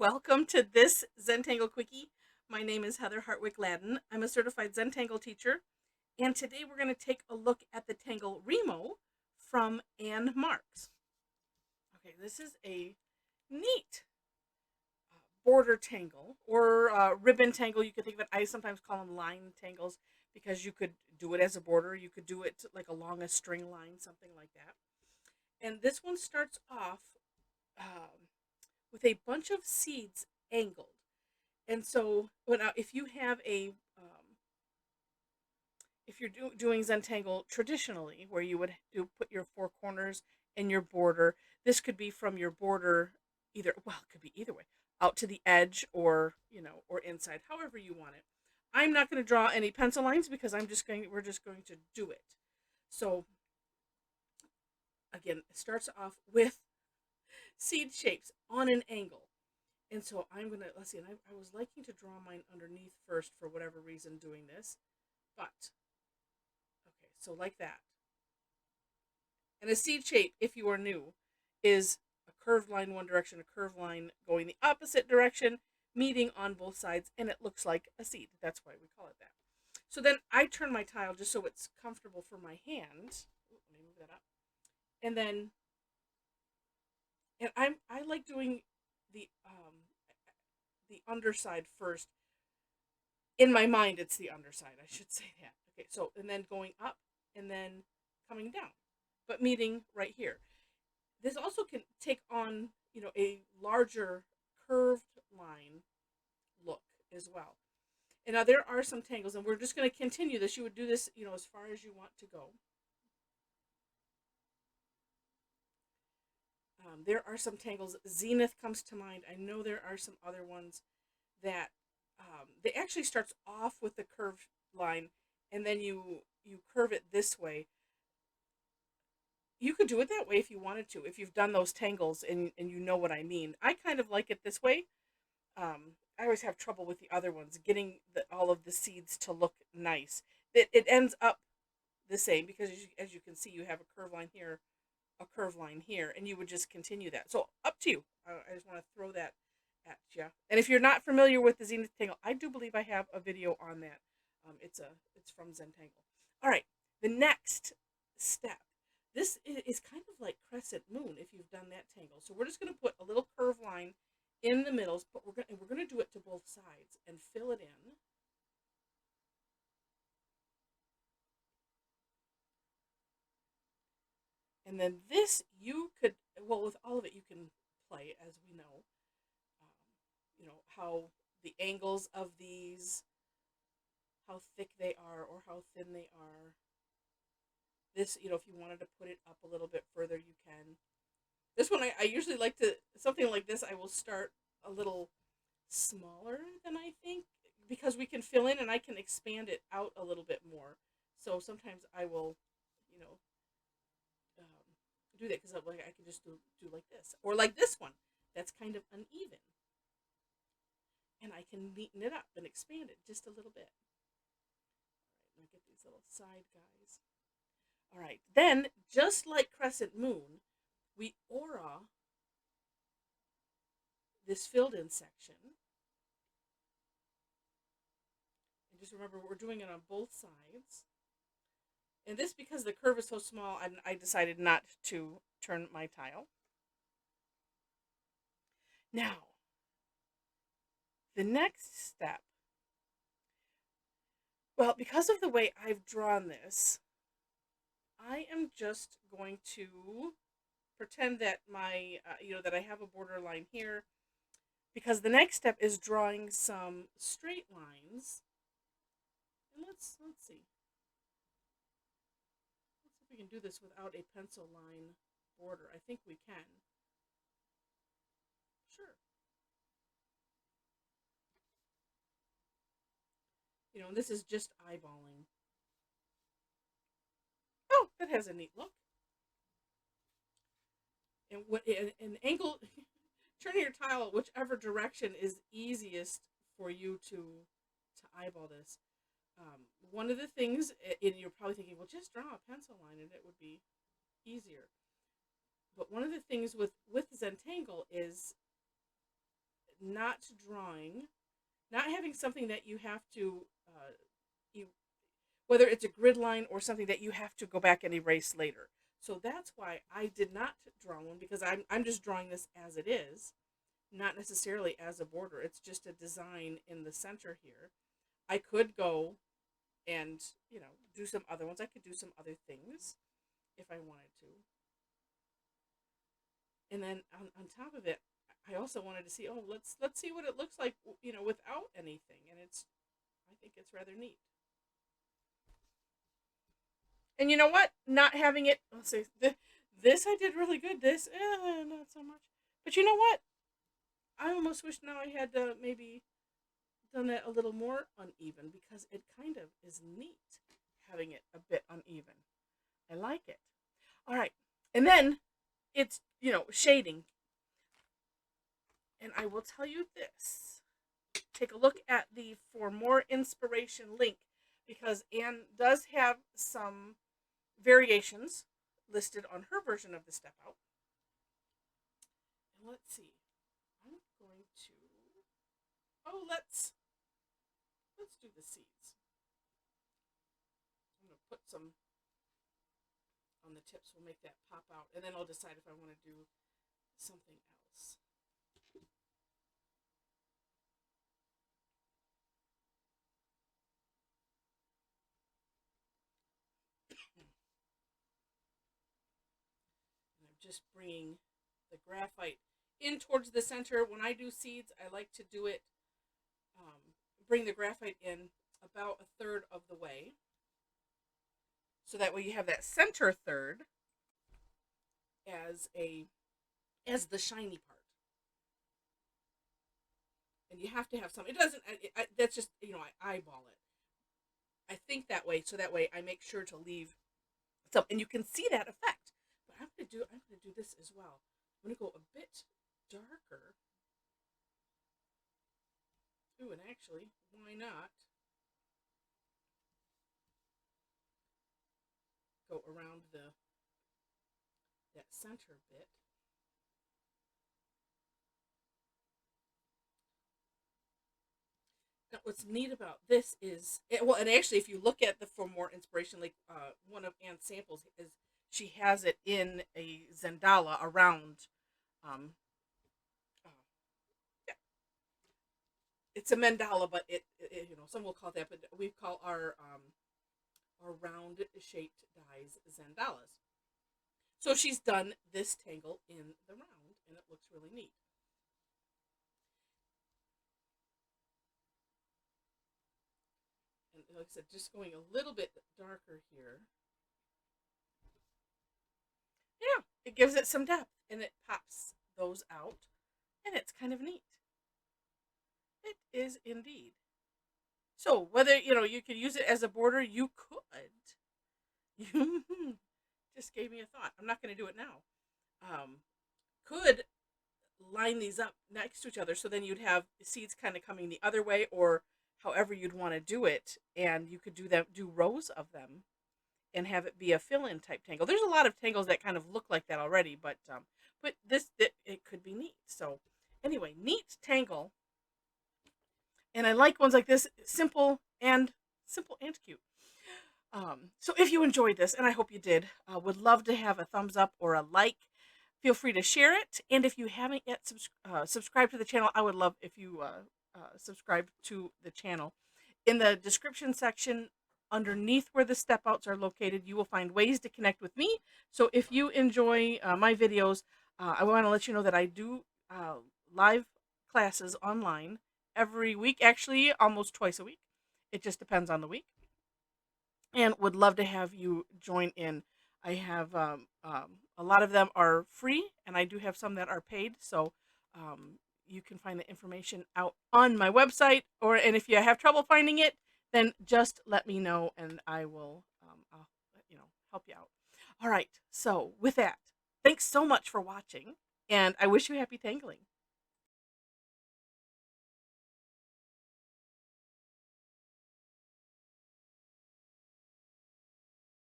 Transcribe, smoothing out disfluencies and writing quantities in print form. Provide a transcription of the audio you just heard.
Welcome to this Zentangle Quickie. My name is Heather Hartwick Gladden. I'm a certified Zentangle teacher, and today we're going to take a look at the Tangle Remo from Ann Marks. Okay, this is a neat border tangle or ribbon tangle. You could think of it. I sometimes call them line tangles because you could do it as a border. You could do it like along a string line, something like that. And this one starts off um, with a bunch of seeds angled. And so, if you have if you're doing Zentangle traditionally, where you would put your four corners in your border, this could be from your border, it could be either way, out to the edge, or or inside, however you want it. I'm not going to draw any pencil lines because we're just going to do it. So again, it starts off with seed shapes on an angle. And so let's see, and I was liking to draw mine underneath first for whatever reason doing this, but okay, so like that. And a seed shape, if you are new, is a curved line one direction, a curved line going the opposite direction, meeting on both sides, and it looks like a seed. That's why we call it that. So then I turn my tile just so it's comfortable for my hand. Ooh, let me move that up. And then, and I like doing the underside first. In my mind, it's the underside. I should say that. Okay, so and then going up and then coming down, but meeting right here. This also can take on, a larger curved line look as well. And now there are some tangles, and we're just going to continue this. You would do this, as far as you want to go. There are some tangles. Zenith comes to mind. I know there are some other ones that they actually starts off with the curved line, and then you curve it this way. You could do it that way if you wanted to, if you've done those tangles and you know what I mean. I kind of like it this way. I always have trouble with the other ones, getting all of the seeds to look nice. It ends up the same because as you can see, you have a curved line here, a curved line here, and you would just continue that. So up to you. I just want to throw that at you. And if you're not familiar with the Zenith Tangle, I do believe I have a video on that. It's from Zentangle. All right, the next step. This is kind of like crescent moon if you've done that tangle. So we're just going to put a little curved line in the middles, but we're going to do it to both sides and fill it in. And then this, you could, well, with all of it, you can play, as we know. How the angles of these, how thick they are or how thin they are. This, if you wanted to put it up a little bit further, you can. This one, I usually like to, something like this, I will start a little smaller than I think because we can fill in and I can expand it out a little bit more. So sometimes I will, you know, um, do that because like I can just do like this or like this one that's kind of uneven, and I can neaten it up and expand it just a little bit. All right, let me get these little side guys. All right, then just like crescent moon, we aura this filled in section. And just remember, we're doing it on both sides. And this, because the curve is so small, I decided not to turn my tile. Now, the next step, well, because of the way I've drawn this, I am just going to pretend that that I have a border line here, because the next step is drawing some straight lines. And let's see. Let's see if we can do this without a pencil line border. I think we can. Sure. And this is just eyeballing. Oh, that has a neat look. And what an angle, turning your tile whichever direction is easiest for you to eyeball this. One of the things, and you're probably thinking, well, just draw a pencil line and it would be easier. But one of the things with Zentangle is not drawing, not having something that you have to, you, whether it's a grid line or something that you have to go back and erase later. So that's why I did not draw one, because I'm just drawing this as it is, not necessarily as a border. It's just a design in the center here. I could go and, do some other ones. I could do some other things if I wanted to. And then on top of it, I also wanted to see, oh, let's see what it looks like, without anything. And I think it's rather neat. And you know what? Not having it, let's say, this I did really good. This, not so much. But you know what? I almost wish now I had maybe done it a little more uneven, because it kind of is neat having it a bit uneven. I like it. All right. And then it's, shading. And I will tell you this. Take a look at the For More Inspiration link, because Anne does have some variations listed on her version of the Step Out. And let's see. I'm going to, let's do the seeds. I'm going to put some on the tips. We'll make that pop out, and then I'll decide if I want to do something else. And I'm just bringing the graphite in towards the center. When I do seeds, I like to do it, bring the graphite in about a third of the way, so that way you have that center third as the shiny part. And you have to have some. It doesn't. That's just, I eyeball it. I think that way, so that way I make sure to leave some, and you can see that effect. But I'm gonna do this as well. I'm gonna go a bit darker. Ooh, and actually, why not go around that center bit. Now, what's neat about this is, and actually, if you look at the For More Inspiration, like one of Anne's samples is, she has it in a Zendala around. Uh, yeah, it's a mandala, but some will call that, but we call our round shaped dies Zendalas. So she's done this tangle in the round, and it looks really neat. And like I said, just going a little bit darker here. Yeah, it gives it some depth, and it pops those out, and it's kind of neat. It is indeed. So whether, you could use it as a border, you could. You just gave me a thought. I'm not going to do it now. Could line these up next to each other, so then you'd have seeds kind of coming the other way, or however you'd want to do it, and you could do rows of them and have it be a fill-in type tangle. There's a lot of tangles that kind of look like that already, but this, it could be neat. So anyway, neat tangle, and I like ones like this, simple and cute. So if you enjoyed this, and I hope you did, would love to have a thumbs up or a like. Feel free to share it, and if you haven't yet subscribed to the channel, I would love if you subscribe to the channel. In the description section, underneath where the step outs are located, you will find ways to connect with me. So if you enjoy my videos, I want to let you know that I do live classes online every week, actually almost twice a week. It just depends on the week. And would love to have you join in. I have a lot of them are free, and I do have some that are paid. So you can find the information out on my website, and if you have trouble finding it, then just let me know, and I will I'll help you out. All right. So with that, thanks so much for watching, and I wish you happy tangling.